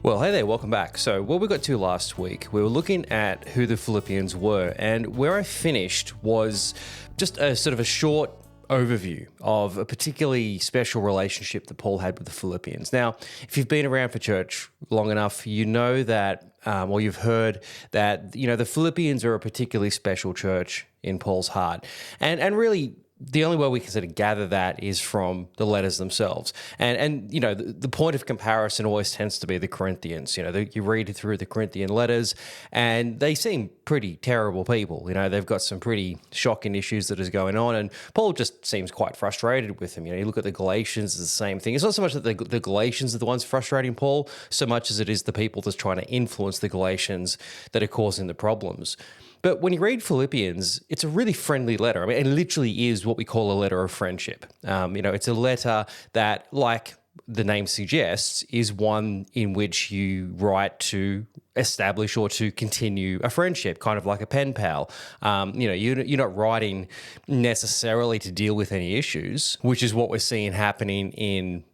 Well, hey there, welcome back. So, what we got to last week, we were looking at who the Philippians were, and where I finished was just a sort of a short overview of a particularly special relationship that Paul had with the Philippians. Now, if you've been around for church long enough, you know that, or you've heard that, the Philippians are a particularly special church in Paul's heart. And really, the only way we can sort of gather that is from the letters themselves. And the point of comparison always tends to be the Corinthians. You read through the Corinthian letters and they seem pretty terrible people. They've got some pretty shocking issues that is going on. And Paul just seems quite frustrated with them. You look at the Galatians, it's the same thing. It's not so much that the Galatians are the ones frustrating Paul, so much as it is the people that's trying to influence the Galatians that are causing the problems. But when you read Philippians, it's a really friendly letter. I mean, it literally is what we call a letter of friendship. It's a letter that, like the name suggests, is one in which you write to establish or to continue a friendship, kind of like a pen pal. You're not writing necessarily to deal with any issues, which is what we're seeing happening in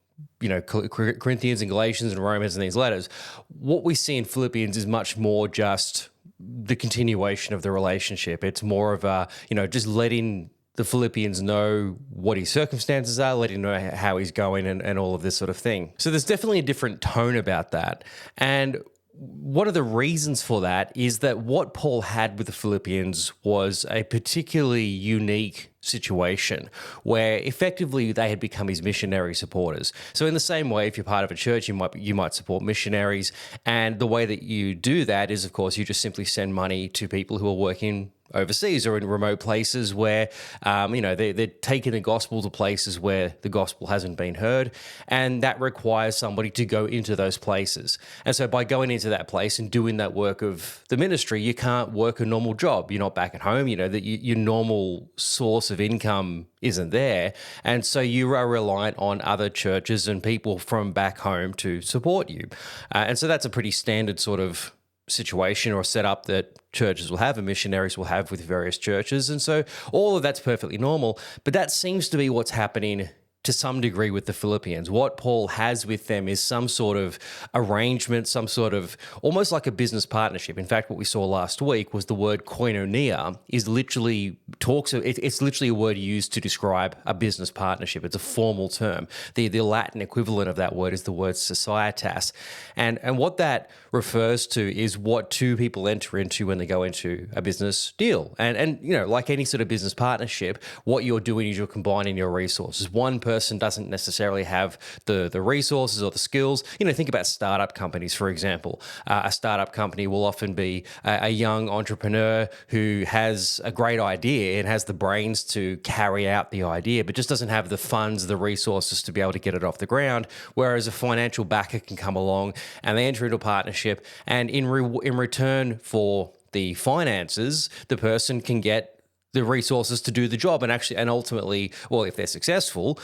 Corinthians and Galatians and Romans and these letters. What we see in Philippians is much more just the continuation of the relationship. It's more of a, just letting the Philippians know what his circumstances are, letting him know how he's going and all of this sort of thing. So there's definitely a different tone about that. And one of the reasons for that is that what Paul had with the Philippians was a particularly unique situation where effectively they had become his missionary supporters. So in the same way, if you're part of a church, you might support missionaries. And the way that you do that is, of course, you just simply send money to people who are working overseas or in remote places where, they're taking the gospel to places where the gospel hasn't been heard. And that requires somebody to go into those places. And so by going into that place and doing that work of the ministry, you can't work a normal job. You're not back at home, that your normal source of income isn't there. And so you are reliant on other churches and people from back home to support you. And so that's a pretty standard sort of situation or setup that churches will have and missionaries will have with various churches. And so all of that's perfectly normal, but that seems to be what's happening to some degree with the Philippians. What Paul has with them is some sort of arrangement, some sort of almost like a business partnership. In fact, what we saw last week was the word koinonia is literally it's literally a word used to describe a business partnership. It's a formal term. The Latin equivalent of that word is the word societas. And what that refers to is what two people enter into when they go into a business deal. And like any sort of business partnership, what you're doing is you're combining your resources. One person doesn't necessarily have the resources or the skills. Think about startup companies, for example. A startup company will often be a young entrepreneur who has a great idea and has the brains to carry out the idea, but just doesn't have the funds, the resources to be able to get it off the ground. Whereas a financial backer can come along and they enter into a partnership, and in return for the finances, the person can get the resources to do the job and ultimately, well, if they're successful,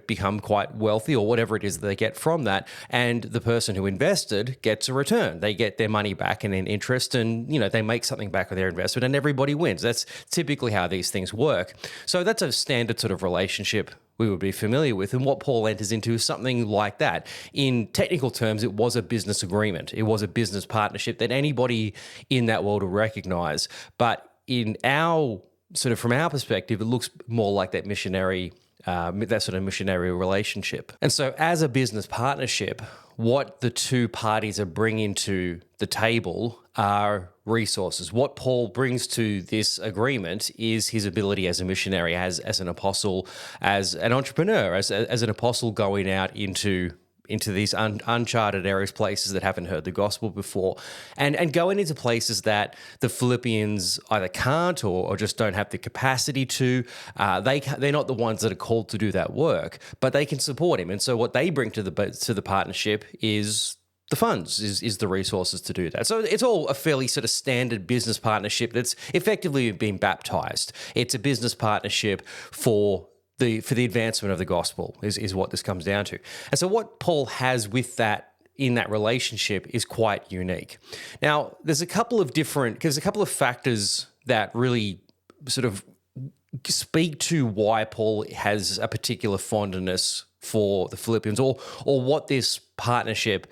become quite wealthy or whatever it is that they get from that. And the person who invested gets a return. They get their money back and in interest and, they make something back with their investment and everybody wins. That's typically how these things work. So that's a standard sort of relationship we would be familiar with. And what Paul enters into is something like that. In technical terms, it was a business agreement. It was a business partnership that anybody in that world will recognize. But from our perspective, it looks more like that that sort of missionary relationship. And so as a business partnership, what the two parties are bringing to the table are resources. What Paul brings to this agreement is his ability as a missionary, as an apostle, as an entrepreneur, as an apostle going out into these uncharted areas, places that haven't heard the gospel before, and going into places that the Philippians either can't or just don't have the capacity to. They're not the ones that are called to do that work, but they can support him. And so what they bring to the partnership is the funds, is the resources to do that. So it's all a fairly sort of standard business partnership that's effectively been baptized. It's a business partnership for the advancement of the gospel is what this comes down to. And so what Paul has with that in that relationship is quite unique. Now, there's a couple of factors that really sort of speak to why Paul has a particular fondness for the Philippians, or what this partnership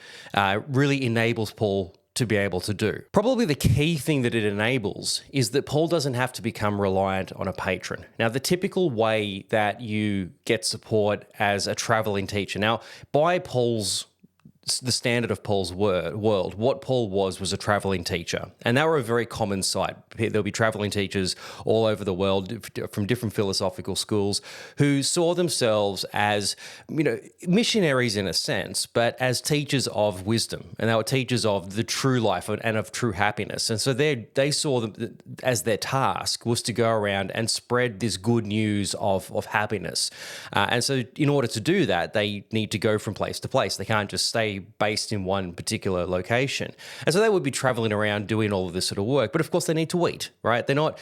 really enables Paul to be able to do. Probably the key thing that it enables is that Paul doesn't have to become reliant on a patron. Now, the typical way that you get support as a traveling teacher, now, by the standard of Paul's world, what Paul was a traveling teacher. And they were a very common sight. There'll be traveling teachers all over the world from different philosophical schools who saw themselves as, missionaries in a sense, but as teachers of wisdom. And they were teachers of the true life and of true happiness. And so they saw them as their task was to go around and spread this good news of happiness. And so in order to do that, they need to go from place to place. They can't just stay based in one particular location. And so they would be traveling around doing all of this sort of work. But of course they need to eat, right? They don't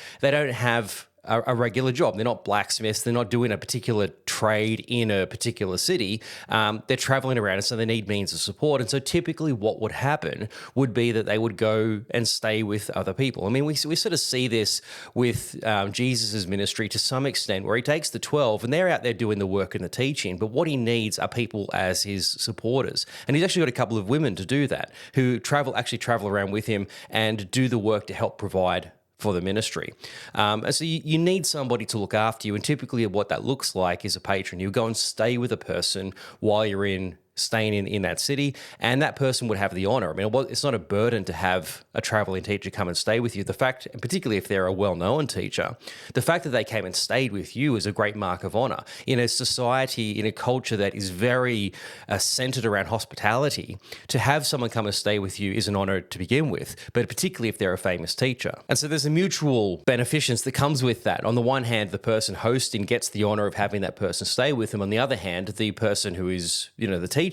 have a regular job. They're not blacksmiths. They're not doing a particular trade in a particular city. They're traveling around, and so they need means of support. And so typically what would happen would be that they would go and stay with other people. I mean, we sort of see this with Jesus' ministry to some extent, where he takes the 12 and they're out there doing the work and the teaching, but what he needs are people as his supporters. And he's actually got a couple of women to do that, who actually travel around with him and do the work to help provide for the ministry. And so you need somebody to look after you, and typically what that looks like is a patron. You go and stay with a person while you're staying in that city, and that person would have the honor. I mean, it's not a burden to have a traveling teacher come and stay with you. The fact, and particularly if they're a well-known teacher, the fact that they came and stayed with you is a great mark of honor. In a society, in a culture that is very centered around hospitality, to have someone come and stay with you is an honor to begin with, but particularly if they're a famous teacher. And so there's a mutual beneficence that comes with that. On the one hand, the person hosting gets the honor of having that person stay with them. On the other hand, the person who is, the teacher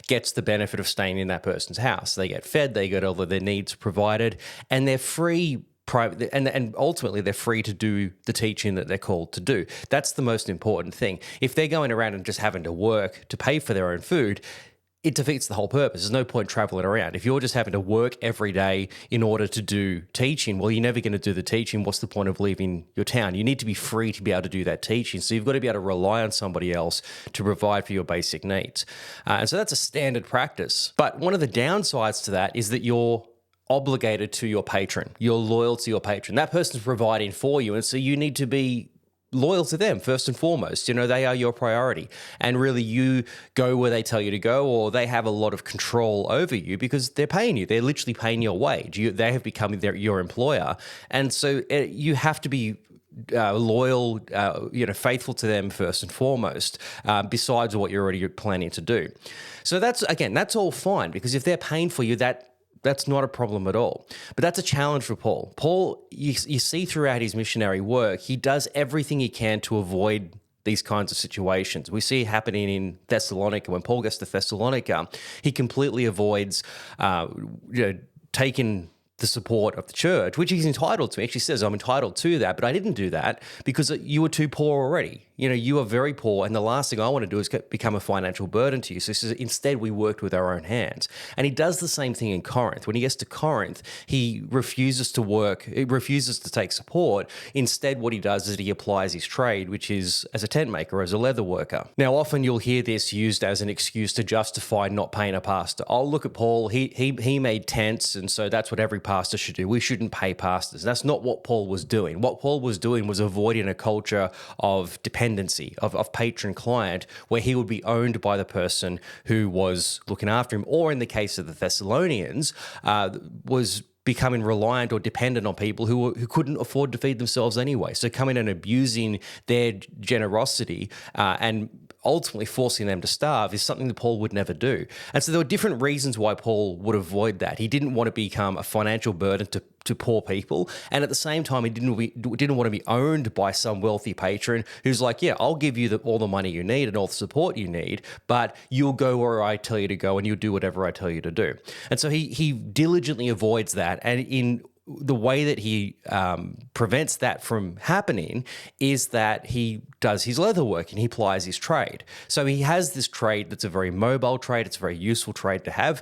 gets the benefit of staying in that person's house. They get fed, they get all of their needs provided, and they're free. And ultimately, they're free to do the teaching that they're called to do. That's the most important thing. If they're going around and just having to work to pay for their own food, it defeats the whole purpose. There's no point traveling around. If you're just having to work every day in order to do teaching, well, you're never going to do the teaching. What's the point of leaving your town? You need to be free to be able to do that teaching. So you've got to be able to rely on somebody else to provide for your basic needs. And so that's a standard practice. But one of the downsides to that is that you're obligated to your patron. You're loyal to your patron. That person's providing for you. And so you need to be loyal to them first and foremost. They are your priority, and really you go where they tell you to go, or they have a lot of control over you because they're paying you. They're literally paying your wage. They have become your employer, and so you have to be loyal, faithful to them first and foremost, besides what you're already planning to do. So that's all fine, because if they're paying for you, that's not a problem at all. But that's a challenge for Paul. Paul, you see throughout his missionary work, he does everything he can to avoid these kinds of situations. We see it happening in Thessalonica. When Paul gets to Thessalonica, he completely avoids taking the support of the church, which he's entitled to. He actually says, I'm entitled to that, but I didn't do that because you were too poor already. You are very poor, and the last thing I want to do is become a financial burden to you. So he says, instead, we worked with our own hands. And he does the same thing in Corinth. When he gets to Corinth, he refuses to work, he refuses to take support. Instead, what he does is he applies his trade, which is as a tent maker, as a leather worker. Now, often you'll hear this used as an excuse to justify not paying a pastor. Oh, look at Paul, he made tents, and so that's what every pastor should do. We shouldn't pay pastors. That's not what Paul was doing. What Paul was doing was avoiding a culture of dependency, of patron-client, where he would be owned by the person who was looking after him, or in the case of the Thessalonians, was becoming reliant or dependent on people who couldn't afford to feed themselves anyway. So coming and abusing their generosity and ultimately forcing them to starve is something that Paul would never do. And so there were different reasons why Paul would avoid that. He didn't want to become a financial burden to poor people, and at the same time, he didn't want to be owned by some wealthy patron who's like, yeah, I'll give you all the money you need and all the support you need, but you'll go where I tell you to go and you'll do whatever I tell you to do. And so he diligently avoids that, and the way that he prevents that from happening is that he does his leather work and he plies his trade. So he has this trade that's a very mobile trade. It's a very useful trade to have,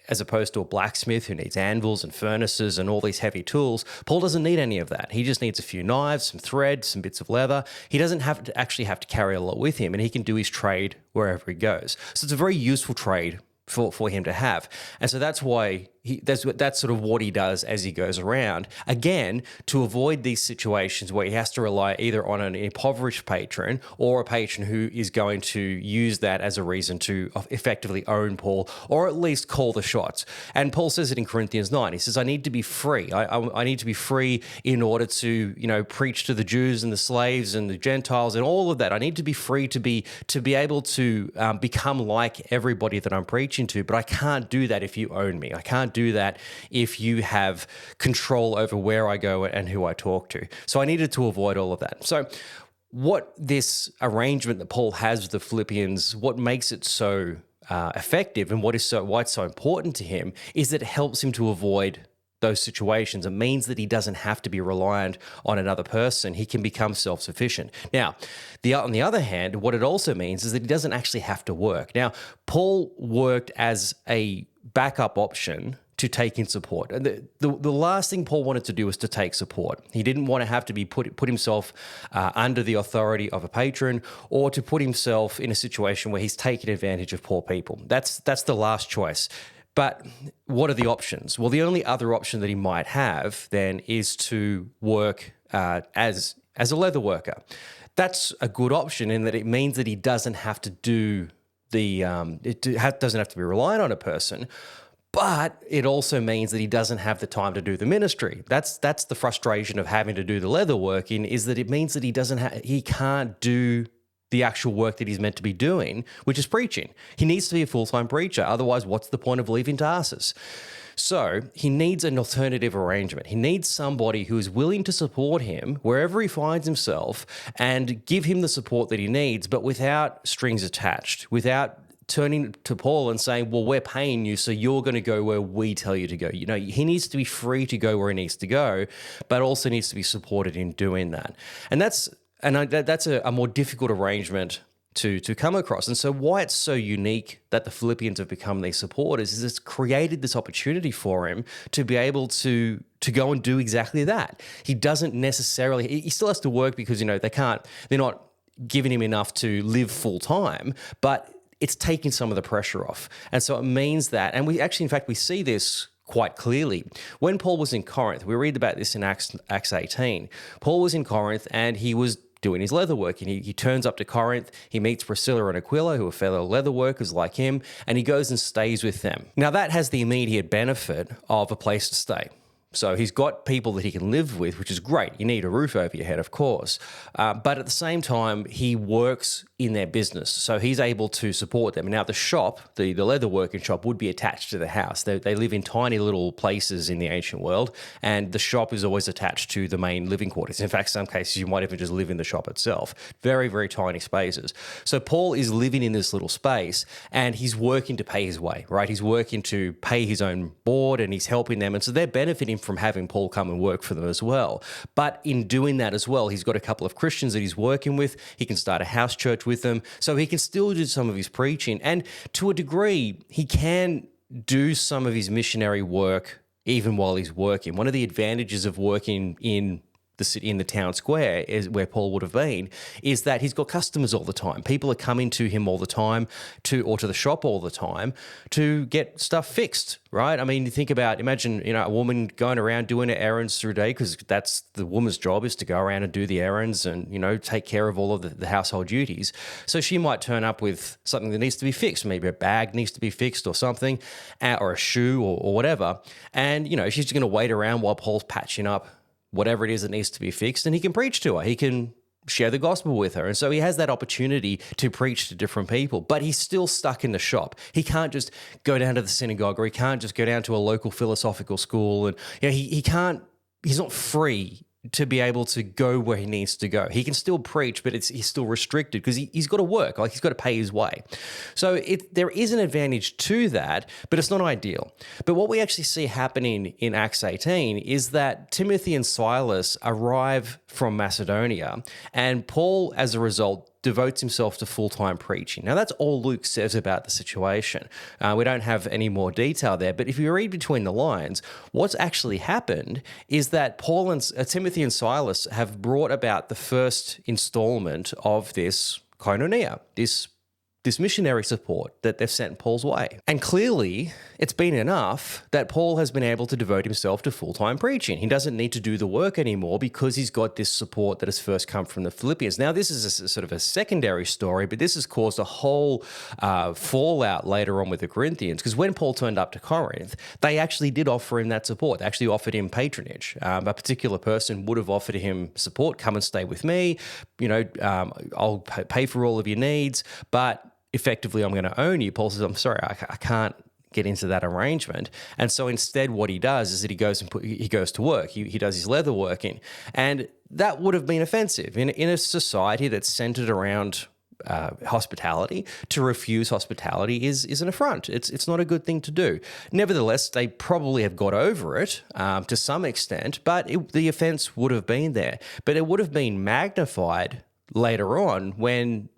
as opposed to a blacksmith who needs anvils and furnaces and all these heavy tools. Paul doesn't need any of that. He just needs a few knives, some thread, some bits of leather. He doesn't have to carry a lot with him, and he can do his trade wherever he goes. So it's a very useful trade for him to have. And so that's why that's sort of what he does as he goes around, again, to avoid these situations where he has to rely either on an impoverished patron or a patron who is going to use that as a reason to effectively own Paul, or at least call the shots. And Paul says it in Corinthians 9. He says, I need to be free. I need to be free in order to, preach to the Jews and the slaves and the Gentiles and all of that. I need to be free to be able to become like everybody that I'm preaching to, but I can't do that if you own me. I can't do that if you have control over where I go and who I talk to. So I needed to avoid all of that. So what this arrangement that Paul has with the Philippians, what makes it so effective and why it's so important to him is that it helps him to avoid those situations. It means that he doesn't have to be reliant on another person. He can become self-sufficient. Now, on the other hand, what it also means is that he doesn't actually have to work. Now, Paul worked as a backup option to take in support. And the last thing Paul wanted to do was to take support. He didn't want to have to be put himself under the authority of a patron, or to put himself in a situation where he's taking advantage of poor people. That's the last choice. But what are the options? Well, the only other option that he might have then is to work as a leather worker. That's a good option in that it means that he doesn't have to do doesn't have to be reliant on a person. But it also means that he doesn't have the time to do the ministry. That's the frustration of having to do the leather working, is that it means that he can't do the actual work that he's meant to be doing, which is preaching. He needs to be a full-time preacher. Otherwise, what's the point of leaving Tarsus? So he needs an alternative arrangement. He needs somebody who is willing to support him wherever he finds himself and give him the support that he needs, but without strings attached, without turning to Paul and saying, well, we're paying you, so you're going to go where we tell you to go. He needs to be free to go where he needs to go, but also needs to be supported in doing that. And that's a more difficult arrangement to come across. And so why it's so unique that the Philippians have become these supporters is it's created this opportunity for him to be able to go and do exactly that. He doesn't necessarily, he still has to work because, they're not giving him enough to live full time, but it's taking some of the pressure off. And so it means that, and we see this quite clearly. When Paul was in Corinth, we read about this in Acts 18. Paul was in Corinth and he was doing his leather work, and he turns up to Corinth. He meets Priscilla and Aquila, who are fellow leather workers like him, and he goes and stays with them. Now, that has the immediate benefit of a place to stay. So he's got people that he can live with, which is great. You need a roof over your head, of course. But at the same time, he works in their business. So he's able to support them. Now, the shop, the leather working shop, would be attached to the house. They live in tiny little places in the ancient world, and the shop is always attached to the main living quarters. In fact, some cases, you might even just live in the shop itself. Very, very tiny spaces. So Paul is living in this little space, and he's working to pay his way, right? He's working to pay his own board, and he's helping them. And so they're benefiting from having Paul come and work for them as well. But in doing that as well, he's got a couple of Christians that he's working with. He can start a house church with them. So he can still do some of his preaching. And to a degree, he can do some of his missionary work even while he's working. One of the advantages of working in the city, in the town square, is where Paul would have been, is that he's got customers all the time. People are coming to him all the time, or to the shop all the time, to get stuff fixed, right? I mean, imagine a woman going around doing her errands through the day, because that's the woman's job, is to go around and do the errands and, take care of all of the household duties. So she might turn up with something that needs to be fixed. Maybe a bag needs to be fixed or something, or a shoe or whatever. And, she's just going to wait around while Paul's patching up whatever it is that needs to be fixed, and he can preach to her. He can share the gospel with her. And so he has that opportunity to preach to different people, but he's still stuck in the shop. He can't just go down to the synagogue, or he can't just go down to a local philosophical school. And he's not free to be able to go where he needs to go. He can still preach, but he's still restricted because he's got to work, like he's got to pay his way. So there is an advantage to that, but it's not ideal. But what we actually see happening in Acts 18 is that Timothy and Silas arrive from Macedonia, and Paul, as a result, devotes himself to full-time preaching. Now, that's all Luke says about the situation. We don't have any more detail there, but if you read between the lines, what's actually happened is that Paul and Timothy and Silas have brought about the first installment of this koinonia, this missionary support that they've sent Paul's way. And clearly, it's been enough that Paul has been able to devote himself to full-time preaching. He doesn't need to do the work anymore because he's got this support that has first come from the Philippians. Now, this is a sort of a secondary story, but this has caused a whole fallout later on with the Corinthians, because when Paul turned up to Corinth, they actually did offer him that support. They actually offered him patronage. A particular person would have offered him support, come and stay with me, I'll pay for all of your needs, but effectively, I'm going to own you. Paul says, I'm sorry, I can't get into that arrangement. And so instead, what he does is that he goes to work. He does his leather working. And that would have been offensive in a society that's centered around hospitality. To refuse hospitality is an affront. It's not a good thing to do. Nevertheless, they probably have got over it to some extent, but the offense would have been there. But it would have been magnified later on when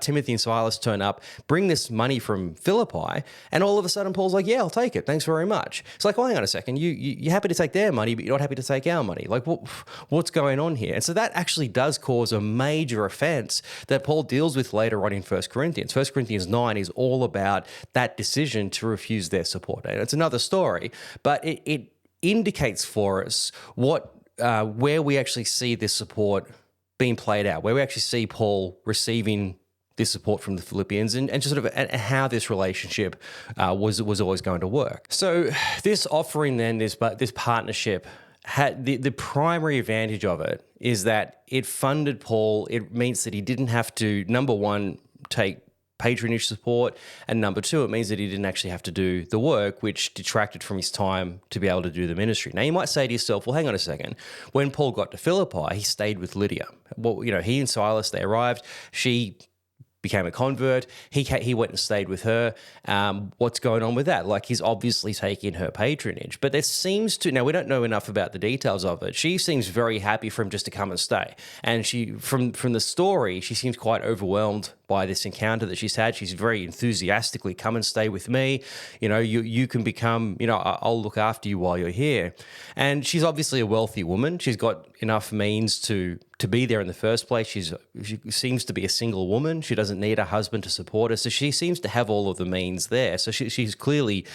Timothy and Silas turn up, bring this money from Philippi, and all of a sudden Paul's like, yeah, I'll take it. Thanks very much. It's like, well, hang on a second. You're happy to take their money, but you're not happy to take our money. Like, what's going on here? And so that actually does cause a major offense that Paul deals with later on in 1 Corinthians. 1 Corinthians 9 is all about that decision to refuse their support. And it's another story, but it indicates for us where we actually see this support being played out, where we actually see Paul receiving this support from the Philippians and just sort of and how this relationship was always going to work. So this offering then, this partnership, had the primary advantage of it is that it funded Paul. It means that he didn't have to, number one, take patronage support, and number two, it means that he didn't actually have to do the work, which detracted from his time to be able to do the ministry. Now, you might say to yourself, well, hang on a second. When Paul got to Philippi, he stayed with Lydia. Well, he and Silas, they arrived. She became a convert. He went and stayed with her. What's going on with that? Like, he's obviously taking her patronage. But there seems to, now we don't know enough about the details of it. She seems very happy for him just to come and stay. And she, from the story, she seems quite overwhelmed by this encounter that she's had. She's very enthusiastically, come and stay with me. You can become, I'll look after you while you're here. And she's obviously a wealthy woman. She's got enough means to be there in the first place. She seems to be a single woman. She doesn't need a husband to support her. So she seems to have all of the means there. So she's clearly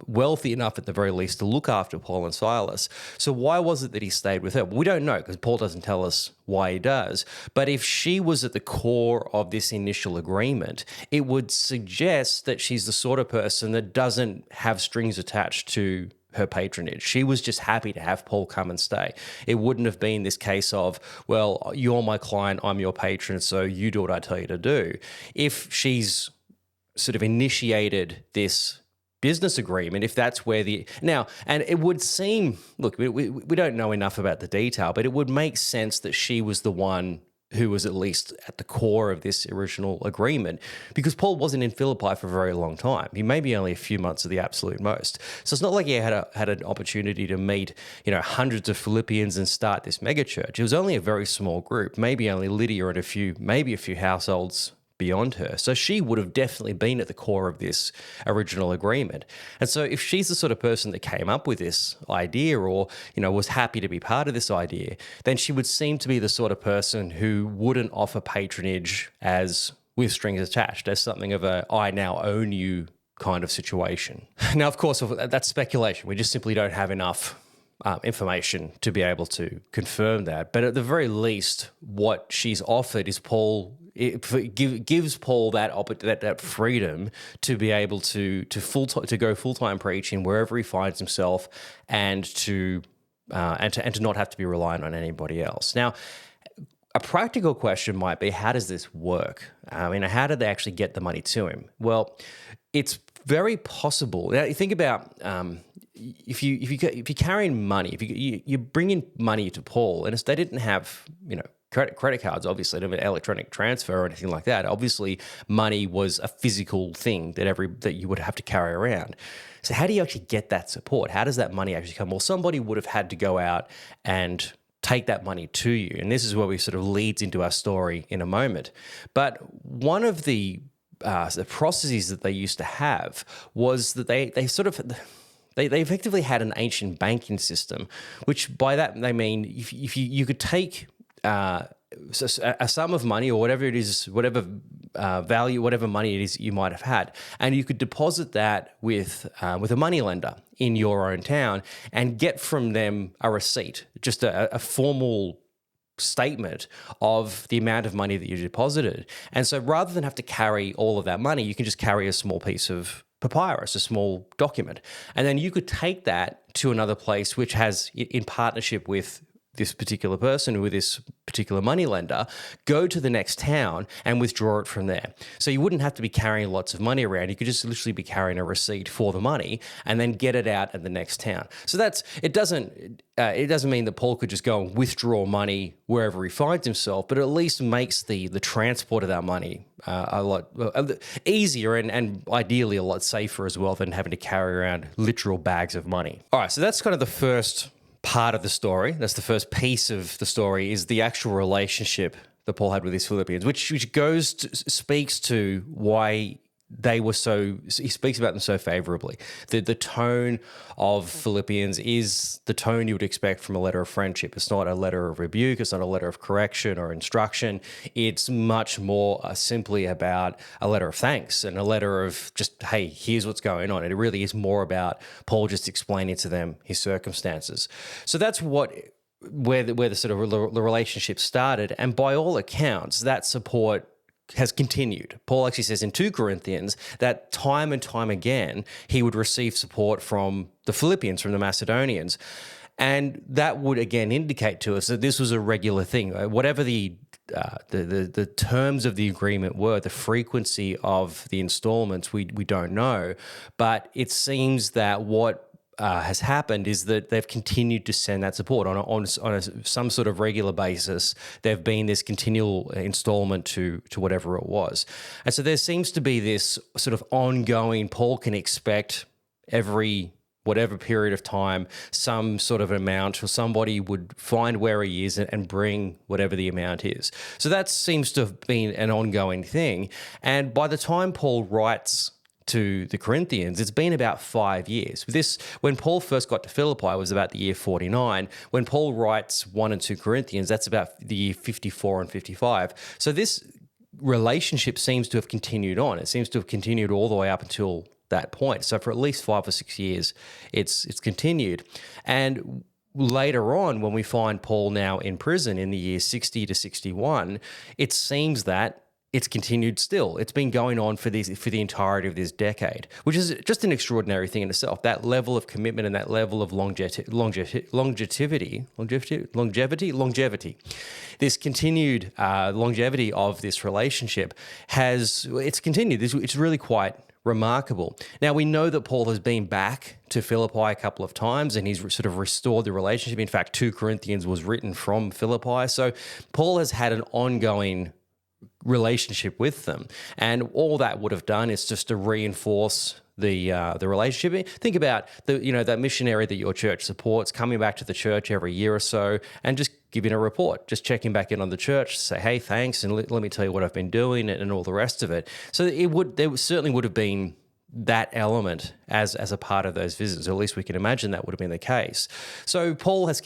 wealthy enough at the very least to look after Paul and Silas. So why was it that he stayed with her? Well, we don't know because Paul doesn't tell us why he does. But if she was at the core of this initial agreement, it would suggest that she's the sort of person that doesn't have strings attached to her patronage. She was just happy to have Paul come and stay. It wouldn't have been this case of, well, you're my client, I'm your patron, so you do what I tell you to do. If she's sort of initiated this business agreement, if that's where and it would seem, look, we don't know enough about the detail, but it would make sense that she was the one who was at least at the core of this original agreement, because Paul wasn't in Philippi for a very long time. He may be only a few months at the absolute most. So it's not like he had an opportunity to meet, hundreds of Philippians and start this megachurch. It was only a very small group, maybe only Lydia and maybe a few households beyond her. So she would have definitely been at the core of this original agreement. And so if she's the sort of person that came up with this idea or, was happy to be part of this idea, then she would seem to be the sort of person who wouldn't offer patronage as with strings attached, as something of a I now own you kind of situation. Now, of course, that's speculation. We just simply don't have enough information to be able to confirm that. But at the very least, what she's offered is gives Paul that freedom to be able to go full-time preaching wherever he finds himself, and to not have to be reliant on anybody else. Now, a practical question might be, how does this work? How did they actually get the money to him? Well, it's very possible. Now, you think about if you're carrying money, if you bring in money to Paul, and they didn't have credit cards, obviously, they didn't have electronic transfer or anything like that. Obviously, money was a physical thing that you would have to carry around. So how do you actually get that support? How does that money actually come? Well, somebody would have had to go out and take that money to you. And this is where we sort of leads into our story in a moment. But one of the processes that they used to have was that they effectively had an ancient banking system, which by that they mean if you could take a sum of money or whatever it is, whatever value, whatever money it is you might have had, and you could deposit that with a money lender in your own town and get from them a receipt, just a formal statement of the amount of money that you deposited. And so rather than have to carry all of that money, you can just carry a small piece of papyrus, a small document. And then you could take that to another place which has, in partnership with this particular person, with this particular money lender, go to the next town and withdraw it from there. So you wouldn't have to be carrying lots of money around. You could just literally be carrying a receipt for the money and then get it out at the next town. So it doesn't mean that Paul could just go and withdraw money wherever he finds himself, but at least makes the transport of that money a lot easier and ideally a lot safer as well than having to carry around literal bags of money. All right, so that's kind of the first part of the story. That's the first piece of the story, is the actual relationship that Paul had with his Philippians, which speaks to why he speaks about them so favorably. The tone of Philippians is the tone you would expect from a letter of friendship. It's not a letter of rebuke. It's not a letter of correction or instruction. It's much more simply about a letter of thanks and a letter of just, hey, here's what's going on. And it really is more about Paul just explaining to them his circumstances. So that's where the sort of the relationship started. And by all accounts, that support has continued. Paul actually says in 2 Corinthians that time and time again, he would receive support from the Philippians, from the Macedonians. And that would again indicate to us that this was a regular thing. Whatever the terms of the agreement were, the frequency of the installments, we don't know. But it seems that what has happened is that they've continued to send that support on some sort of regular basis. There've been this continual installment to whatever it was. And so there seems to be this sort of ongoing, Paul can expect every whatever period of time, some sort of amount, or somebody would find where he is and bring whatever the amount is. So that seems to have been an ongoing thing. And by the time Paul writes to the Corinthians, it's been about 5 years. When Paul first got to Philippi, it was about the year 49. When Paul writes 1 and 2 Corinthians, that's about the year 54 and 55. So this relationship seems to have continued on. It seems to have continued all the way up until that point. So for at least 5 or 6 years, it's continued. And later on, when we find Paul now in prison in the year 60 to 61, it seems that it's continued still. It's been going on for the entirety of this decade, which is just an extraordinary thing in itself. That level of commitment and that level of longevity. This continued longevity of this relationship it's continued. It's really quite remarkable. Now, we know that Paul has been back to Philippi a couple of times and he's sort of restored the relationship. In fact, 2 Corinthians was written from Philippi. So Paul has had an ongoing relationship with them, and all that would have done is just to reinforce the relationship. Think about that missionary that your church supports coming back to the church every year or so and just giving a report, just checking back in on the church, say, hey, thanks, and let me tell you what I've been doing and all the rest of it. So there certainly would have been that element as a part of those visits, or at least we can imagine that would have been the case. So Paul has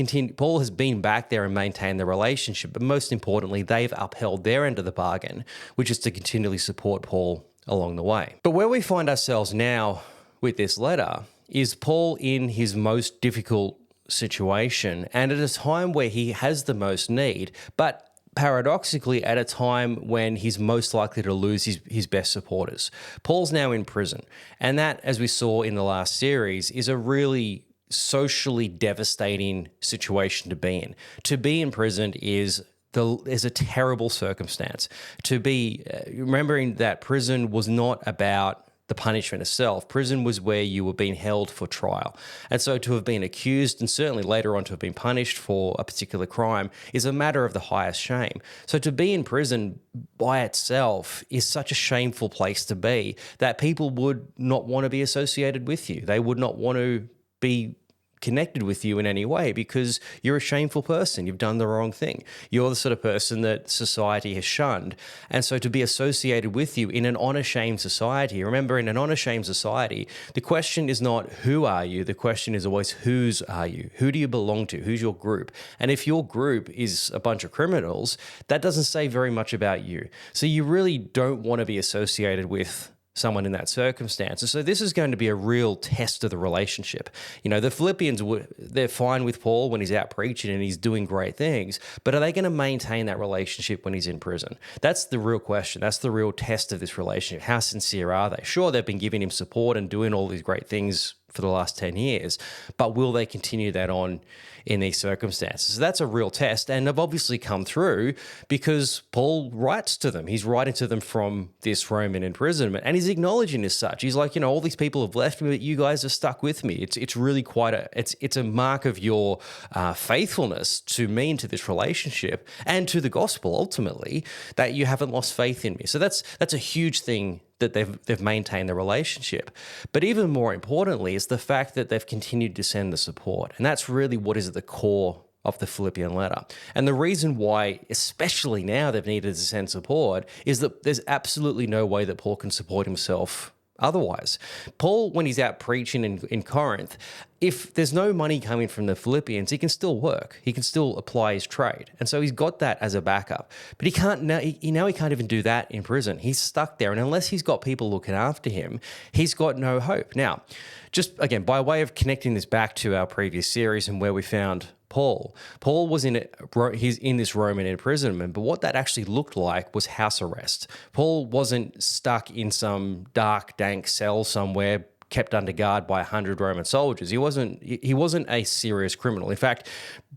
been back there and maintained the relationship, but most importantly, they've upheld their end of the bargain, which is to continually support Paul along the way. But where we find ourselves now with this letter is Paul in his most difficult situation and at a time where he has the most need, but paradoxically, at a time when he's most likely to lose his best supporters. Paul's now in prison, and that, as we saw in the last series, is a really socially devastating situation to be in. To be imprisoned is a terrible circumstance. To be remembering that prison was not about the punishment itself. Prison was where you were being held for trial. And so to have been accused and certainly later on to have been punished for a particular crime is a matter of the highest shame. So to be in prison by itself is such a shameful place to be that people would not want to be associated with you. They would not want to be connected with you in any way because you're a shameful person. You've done the wrong thing. You're the sort of person that society has shunned. And so to be associated with you in an honor-shame society, remember, in an honor-shame society, the question is not who are you? The question is always whose are you? Who do you belong to? Who's your group? And if your group is a bunch of criminals, that doesn't say very much about you. So you really don't want to be associated with someone in that circumstance. And so this is going to be a real test of the relationship. You know, the Philippians, they're fine with Paul when he's out preaching and he's doing great things, but are they going to maintain that relationship when he's in prison? That's the real question. That's the real test of this relationship. How sincere are they? Sure, they've been giving him support and doing all these great things for the last 10 years, but will they continue that on in these circumstances? So that's a real test, and they've obviously come through because Paul writes to them. He's writing to them from this Roman imprisonment, and he's acknowledging as such. He's like, you know, all these people have left me, but you guys are stuck with me. It's really quite it's a mark of your faithfulness to me and to this relationship and to the gospel ultimately that you haven't lost faith in me. So that's a huge thing that they've maintained the relationship. But even more importantly is the fact that they've continued to send the support. And that's really what is at the core of the Philippian letter. And the reason why, especially now, they've needed to send support is that there's absolutely no way that Paul can support himself otherwise. Paul, when he's out preaching in Corinth, if there's no money coming from the Philippians, he can still work. He can still apply his trade. And so he's got that as a backup. But he can't now, he can't even do that in prison. He's stuck there. And unless he's got people looking after him, he's got no hope. Now, just again, by way of connecting this back to our previous series and where we found Paul was he's in this Roman imprisonment, but what that actually looked like was house arrest. Paul wasn't stuck in some dark, dank cell somewhere kept under guard by 100 Roman soldiers. He wasn't a serious criminal. In fact,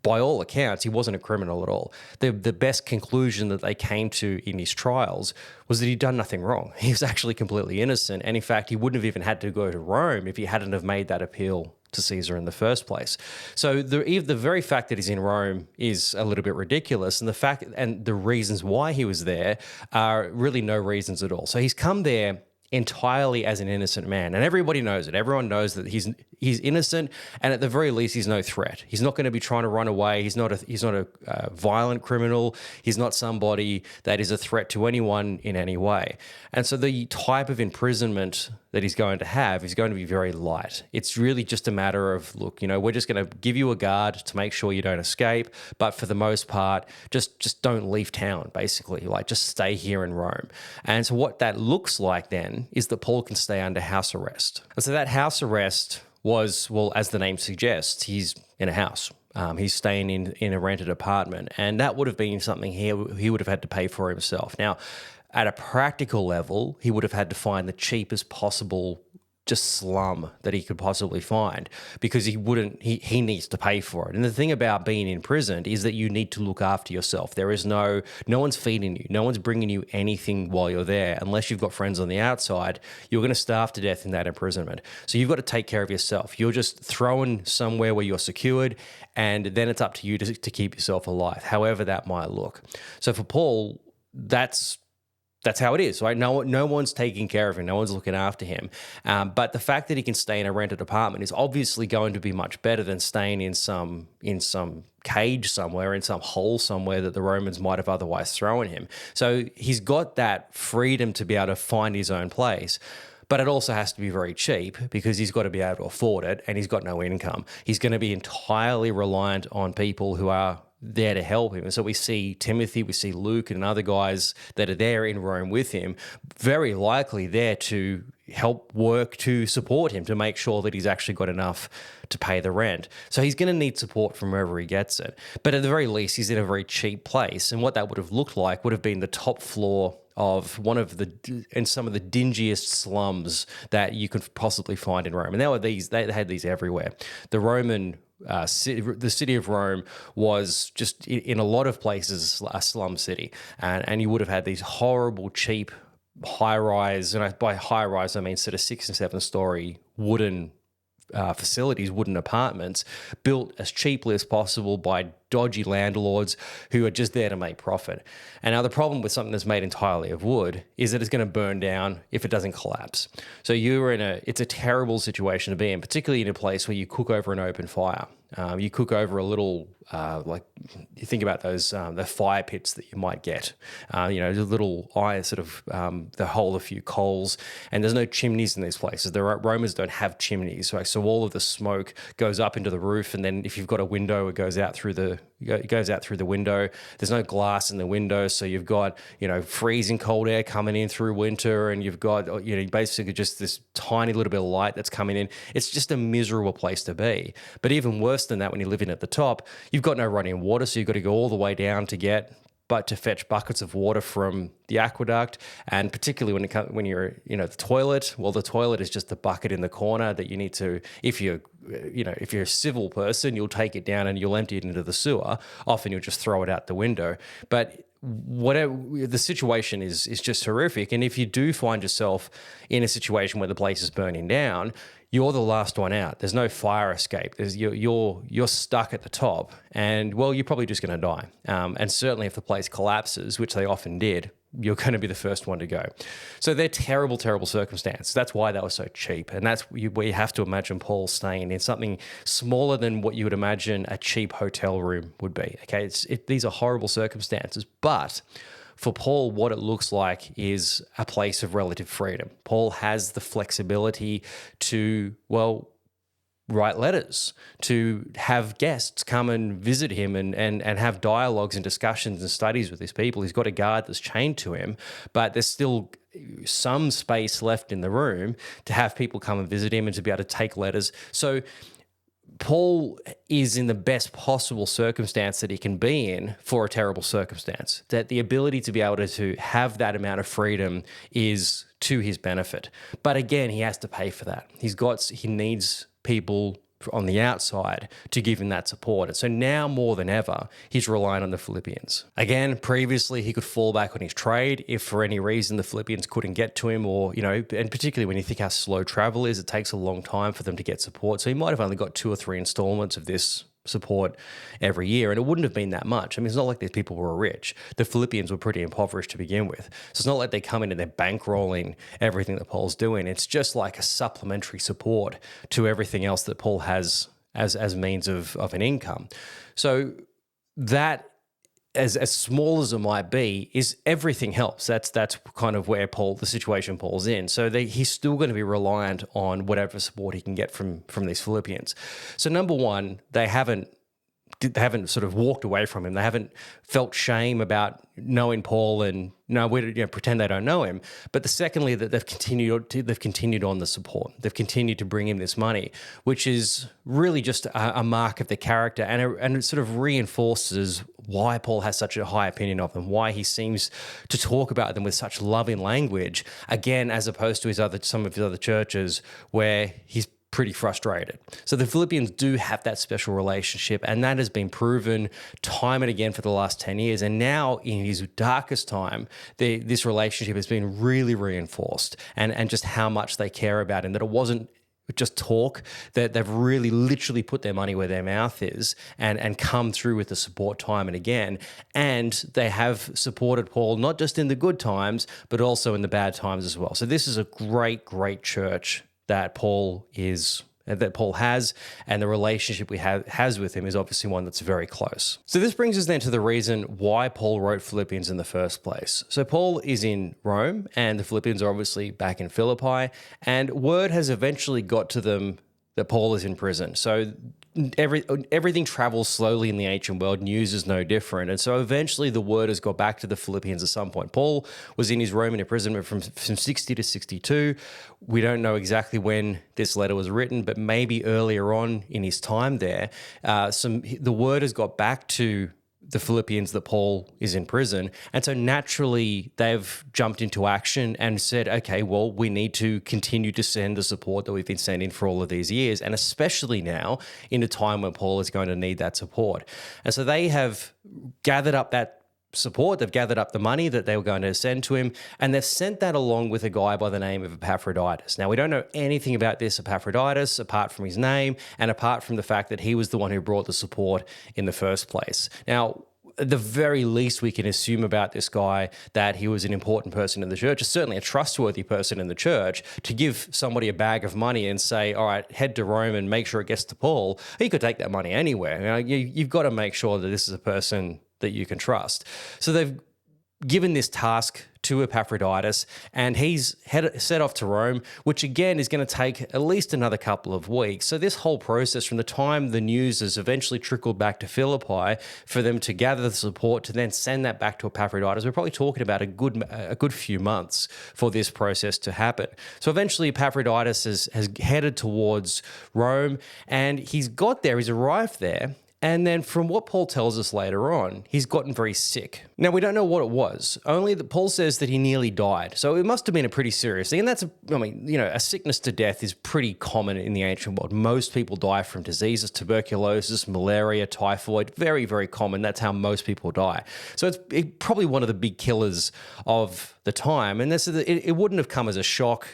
by all accounts, he wasn't a criminal at all. The best conclusion that they came to in his trials was that he'd done nothing wrong. He was actually completely innocent. And in fact, he wouldn't have even had to go to Rome if he hadn't have made that appeal to Caesar in the first place. So the very fact that he's in Rome is a little bit ridiculous, and the reasons why he was there are really no reasons at all. So he's come there entirely as an innocent man, and everybody knows it. Everyone knows that he's innocent, and at the very least, he's no threat. He's not going to be trying to run away. He's not a violent criminal. He's not somebody that is a threat to anyone in any way. And so the type of imprisonment that he's going to have is going to be very light. It's really just a matter of, look, you know, we're just going to give you a guard to make sure you don't escape, but for the most part, just don't leave town, basically. Like, just stay here in Rome. And so what that looks like then is that Paul can stay under house arrest. And so that house arrest was, well, as the name suggests, he's in a house. He's staying in a rented apartment, and that would have been something he would have had to pay for himself. Now, at a practical level, he would have had to find the cheapest possible just slum that he could possibly find, because he needs to pay for it. And the thing about being in prison is that you need to look after yourself. There is no one's feeding you. No one's bringing you anything while you're there. Unless you've got friends on the outside, you're going to starve to death in that imprisonment. So you've got to take care of yourself. You're just thrown somewhere where you're secured, and then it's up to you to keep yourself alive, however that might look. So for Paul, that's how it is, right? No one's taking care of him. No one's looking after him. But the fact that he can stay in a rented apartment is obviously going to be much better than staying in some cage somewhere, in some hole somewhere that the Romans might have otherwise thrown him. So he's got that freedom to be able to find his own place. But it also has to be very cheap, because he's got to be able to afford it, and he's got no income. He's going to be entirely reliant on people who are there to help him. And so we see Timothy, we see Luke and other guys that are there in Rome with him, very likely there to help work to support him, to make sure that he's actually got enough to pay the rent. So he's going to need support from wherever he gets it. But at the very least, he's in a very cheap place. And what that would have looked like would have been the top floor of some of the dingiest slums that you could possibly find in Rome. And they had these everywhere. The city of Rome was just in a lot of places a slum city, and you would have had these horrible, cheap high rise, and by high rise I mean sort of 6 and 7 story wooden facilities, wooden apartments, built as cheaply as possible by dodgy landlords who are just there to make profit. And now the problem with something that's made entirely of wood is that it's going to burn down if it doesn't collapse. So it's a terrible situation to be in, particularly in a place where you cook over an open fire. You cook over a little, you think about those, the fire pits that you might get, the little they hold a few coals, and there's no chimneys in these places. The Romans don't have chimneys, right? So all of the smoke goes up into the roof, and then if you've got a window, it goes out through the window. There's no glass in the window, so you've got, freezing cold air coming in through winter, and you've got, basically just this tiny little bit of light that's coming in. It's just a miserable place to be. But even worse than that, when you're living at the top, you've got no running water, so you've got to go all the way down to fetch buckets of water from the aqueduct. And particularly when you're the toilet, well, the toilet is just the bucket in the corner that you need to, if you're a civil person, you'll take it down and you'll empty it into the sewer. Often you'll just throw it out the window. But whatever, the situation is just horrific. And if you do find yourself in a situation where the place is burning down, you're the last one out. There's no fire escape. You're stuck at the top, and well, you're probably just going to die. And certainly, if the place collapses, which they often did, you're going to be the first one to go. So they're terrible, terrible circumstances. That's why they were so cheap, and that's where you have to imagine Paul staying in something smaller than what you would imagine a cheap hotel room would be. Okay, these are horrible circumstances, but for Paul, what it looks like is a place of relative freedom. Paul has the flexibility to, write letters, to have guests come and visit him and have dialogues and discussions and studies with these people. He's got a guard that's chained to him, but there's still some space left in the room to have people come and visit him and to be able to take letters. So Paul is in the best possible circumstance that he can be in for a terrible circumstance. That the ability to be able to have that amount of freedom is to his benefit. But again, he has to pay for that. He needs people on the outside to give him that support. And so now more than ever, he's relying on the Philippians. Again, previously he could fall back on his trade if for any reason the Philippians couldn't get to him, or, and particularly when you think how slow travel is, it takes a long time for them to get support. So he might have only got 2 or 3 installments of this support every year, and it wouldn't have been that much. I mean, it's not like these people were rich. The Philippians were pretty impoverished to begin with. So it's not like they come in and they're bankrolling everything that Paul's doing. It's just like a supplementary support to everything else that Paul has as means of an income. So that, as small as it might be, is everything helps. That's kind of where the situation Paul's in. So he's still going to be reliant on whatever support he can get from these Philippians. So number one, they haven't sort of walked away from him. They haven't felt shame about knowing Paul and pretend they don't know him. But secondly, that they've continued on the support. They've continued to bring him this money, which is really just a mark of the character, and it sort of reinforces why Paul has such a high opinion of them, why he seems to talk about them with such loving language, again, as opposed to some of his other churches where he's pretty frustrated. So the Philippians do have that special relationship, and that has been proven time and again for the last 10 years. And now in his darkest time, this relationship has been really reinforced, and just how much they care about him, that it wasn't just talk, that they've really literally put their money where their mouth is and come through with the support time and again. And they have supported Paul, not just in the good times, but also in the bad times as well. So this is a great, great church that Paul has, and the relationship has with him is obviously one that's very close. So this brings us then to the reason why Paul wrote Philippians in the first place. So Paul is in Rome, and the Philippians are obviously back in Philippi, and word has eventually got to them that Paul is in prison. So everything travels slowly in the ancient world. News is no different. And so eventually the word has got back to the Philippians at some point. Paul was in his Roman imprisonment from 60 to 62. We don't know exactly when this letter was written, but maybe earlier on in his time there, the word has got back to the Philippians that Paul is in prison. And so naturally they've jumped into action and said, okay, well, we need to continue to send the support that we've been sending for all of these years, and especially now in a time when Paul is going to need that support. And so they have gathered up that support. They've gathered up the money that they were going to send to him, and they've sent that along with a guy by the name of Epaphroditus. Now, we don't know anything about this Epaphroditus apart from his name and apart from the fact that he was the one who brought the support in the first place. Now, at the very least, we can assume about this guy that he was an important person in the church, certainly a trustworthy person in the church. To give somebody a bag of money and say, all right, head to Rome and make sure it gets to Paul, he could take that money anywhere. You've got to make sure that this is a person that you can trust. So they've given this task to Epaphroditus, and he's set off to Rome, which again is going to take at least another couple of weeks. So this whole process, from the time the news has eventually trickled back to Philippi, for them to gather the support to then send that back to Epaphroditus, we're probably talking about a good few months for this process to happen. So eventually Epaphroditus has headed towards Rome, and he's got there, he's arrived there. And then from what Paul tells us later on, he's gotten very sick. Now, we don't know what it was, only that Paul says that he nearly died. So it must have been a pretty serious thing. And that's, a sickness to death is pretty common in the ancient world. Most people die from diseases, tuberculosis, malaria, typhoid, very, very common. That's how most people die. So it's probably one of the big killers of the time. And it wouldn't have come as a shock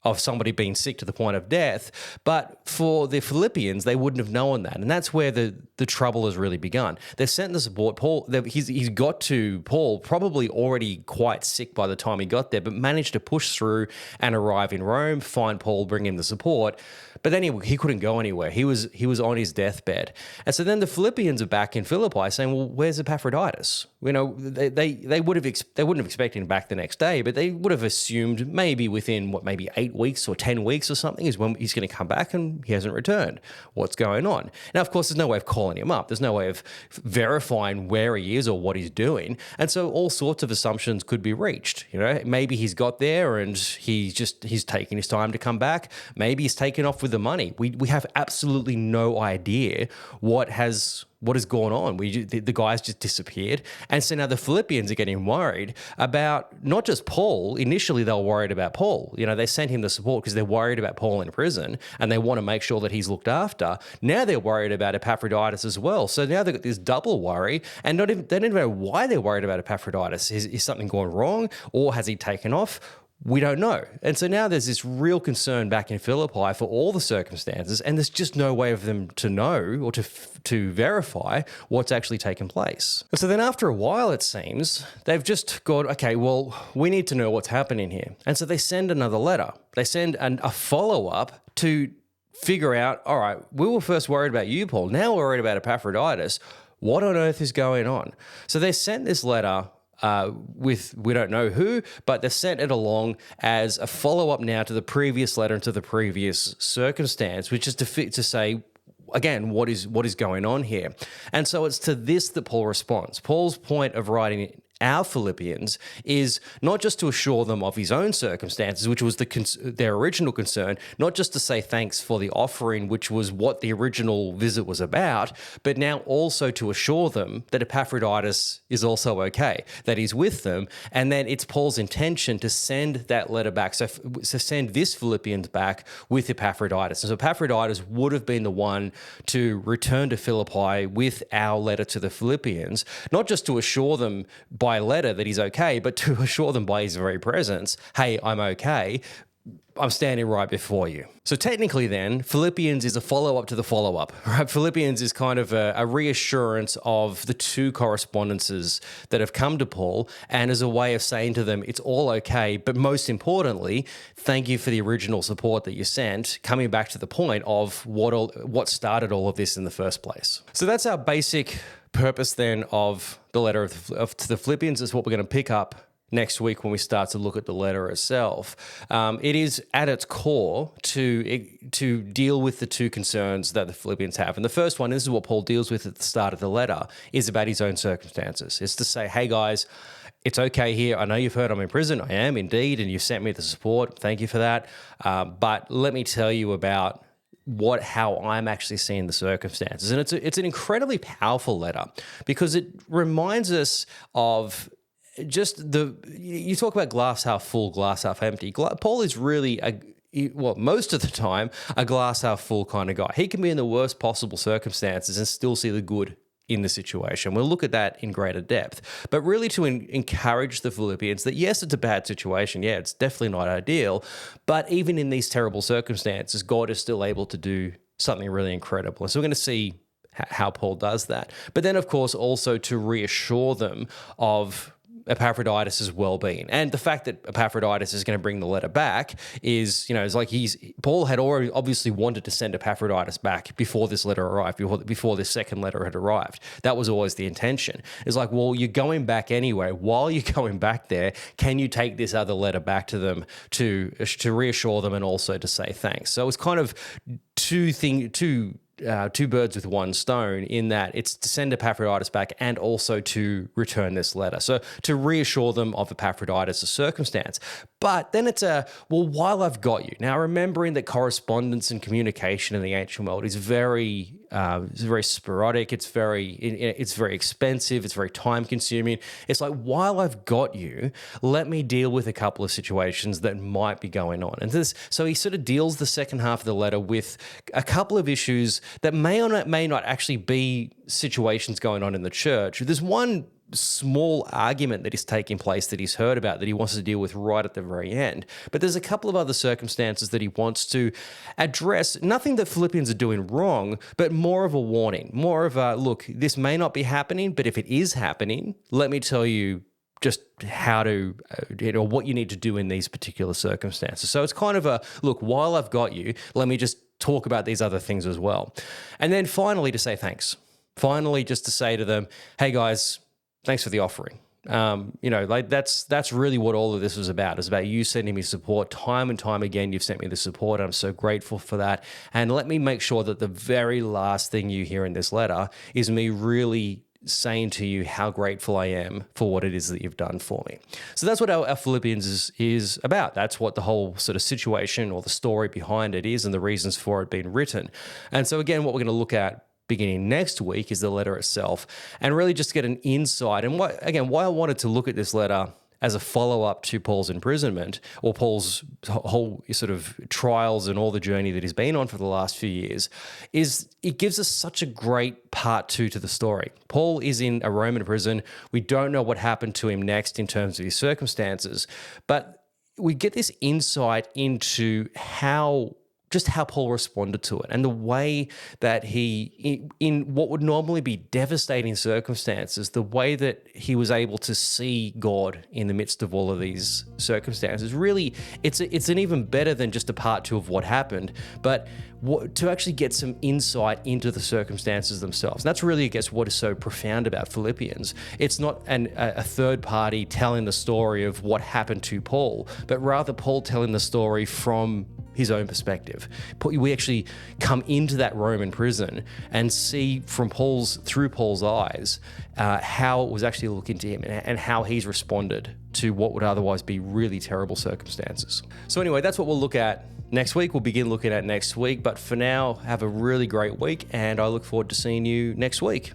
of somebody being sick to the point of death. But for the Philippians, they wouldn't have known that. And that's where the trouble has really begun. They've sent the support. He's got to Paul, probably already quite sick by the time he got there, but managed to push through and arrive in Rome, find Paul, bring him the support. But then he couldn't go anywhere. He was on his deathbed. And so then the Philippians are back in Philippi saying, well, where's Epaphroditus? They wouldn't have expected him back the next day, but they would have assumed maybe within, maybe 8 weeks or 10 weeks or something is when he's going to come back, and he hasn't returned. What's going on? Now, of course, there's no way of calling him up. There's no way of verifying where he is or what he's doing. And so all sorts of assumptions could be reached. Maybe he's got there and he's taking his time to come back. Maybe he's taken off with the money. We have absolutely no idea what has gone on. The guy's just disappeared. And so now the Philippians are getting worried about not just Paul. Initially, they were worried about Paul. They sent him the support because they're worried about Paul in prison and they want to make sure that he's looked after. Now they're worried about Epaphroditus as well. So now they've got this double worry, and they don't even know why they're worried about Epaphroditus. Is something going wrong, or has he taken off? We don't know. And so now there's this real concern back in Philippi for all the circumstances, and there's just no way of them to know or to verify what's actually taken place. And so then after a while, it seems, they've just got, okay, well, we need to know what's happening here. And so they send another letter. They send a follow-up to figure out, all right, we were first worried about you, Paul. Now we're worried about Epaphroditus. What on earth is going on? So they sent this letter with we don't know who, but they've sent it along as a follow-up now to the previous letter and to the previous circumstance, which is to say, again, what is going on here? And so it's to this that Paul responds. Paul's point of writing our Philippians is not just to assure them of his own circumstances, which was their original concern, not just to say thanks for the offering, which was what the original visit was about, but now also to assure them that Epaphroditus is also okay, that he's with them, and then it's Paul's intention to send that letter back, so send this Philippians back with Epaphroditus. And so Epaphroditus would have been the one to return to Philippi with our letter to the Philippians, not just to assure them by letter that he's okay, but to assure them by his very presence, hey, I'm okay, I'm standing right before you. So technically then, Philippians is a follow-up to the follow-up, right? Philippians is kind of a reassurance of the two correspondences that have come to Paul, and as a way of saying to them, it's all okay, but most importantly, thank you for the original support that you sent, coming back to the point of what started all of this in the first place. So that's our basic purpose then of the letter to the Philippians. Is what we're going to pick up next week when we start to look at the letter itself. It is at its core to deal with the two concerns that the Philippians have. And the first one, this is what Paul deals with at the start of the letter, is about his own circumstances. It's to say, hey guys, it's okay here. I know you've heard I'm in prison. I am indeed, and you've sent me the support. Thank you for that. But let me tell you about how I'm actually seeing the circumstances. And it's an incredibly powerful letter because it reminds us of just you talk about glass half full, glass half empty. Paul is really most of the time, a glass half full kind of guy. He can be in the worst possible circumstances and still see the good in the situation. We'll look at that in greater depth. But really to encourage the Philippians that, yes, it's a bad situation. Yeah, it's definitely not ideal. But even in these terrible circumstances, God is still able to do something really incredible. And so we're going to see how Paul does that. But then, of course, also to reassure them of Epaphroditus' well-being. And the fact that Epaphroditus is going to bring the letter back is, it's like Paul had already obviously wanted to send Epaphroditus back before this letter arrived, before this second letter had arrived. That was always the intention. It's like, well, you're going back anyway. While you're going back there, can you take this other letter back to them to reassure them and also to say thanks? So it's kind of two birds with one stone, in that it's to send Epaphroditus back and also to return this letter. So to reassure them of Epaphroditus' circumstance. But then it's while I've got you. Now, remembering that correspondence and communication in the ancient world is very sporadic. It's very expensive. It's very time consuming. It's like, while I've got you, let me deal with a couple of situations that might be going on. And so he sort of deals the second half of the letter with a couple of issues that may or may not actually be situations going on in the church. There's one small argument that is taking place that he's heard about that he wants to deal with right at the very end. But there's a couple of other circumstances that he wants to address. Nothing that Philippians are doing wrong, but more of a warning, more of a, look, this may not be happening, but if it is happening, let me tell you just how to, what you need to do in these particular circumstances. So it's kind of a, look, while I've got you, let me just talk about these other things as well. And then finally to say thanks. Finally, just to say to them, hey guys, thanks for the offering. That's really what all of this was about. It's about you sending me support time and time again. You've sent me the support. I'm so grateful for that. And let me make sure that the very last thing you hear in this letter is me really saying to you how grateful I am for what it is that you've done for me. So that's what our Philippians is about. That's what the whole sort of situation or the story behind it is, and the reasons for it being written. And so again, what we're going to look at beginning next week is the letter itself, and really just get an insight. And why I wanted to look at this letter as a follow-up to Paul's imprisonment, or Paul's whole sort of trials and all the journey that he's been on for the last few years, is it gives us such a great part two to the story. Paul is in a Roman prison. We don't know what happened to him next in terms of his circumstances, but we get this insight into how Paul responded to it, and the way that he, in what would normally be devastating circumstances, the way that he was able to see God in the midst of all of these circumstances. Really, it's an even better than just a part two of what happened, but to actually get some insight into the circumstances themselves. And that's really, I guess, what is so profound about Philippians. It's not a third party telling the story of what happened to Paul, but rather Paul telling the story from his own perspective. We actually come into that Roman prison and see through Paul's eyes how it was actually looking to him and how he's responded to what would otherwise be really terrible circumstances. So anyway, that's what we'll look at next week. We'll begin looking at next week. But for now, have a really great week, and I look forward to seeing you next week.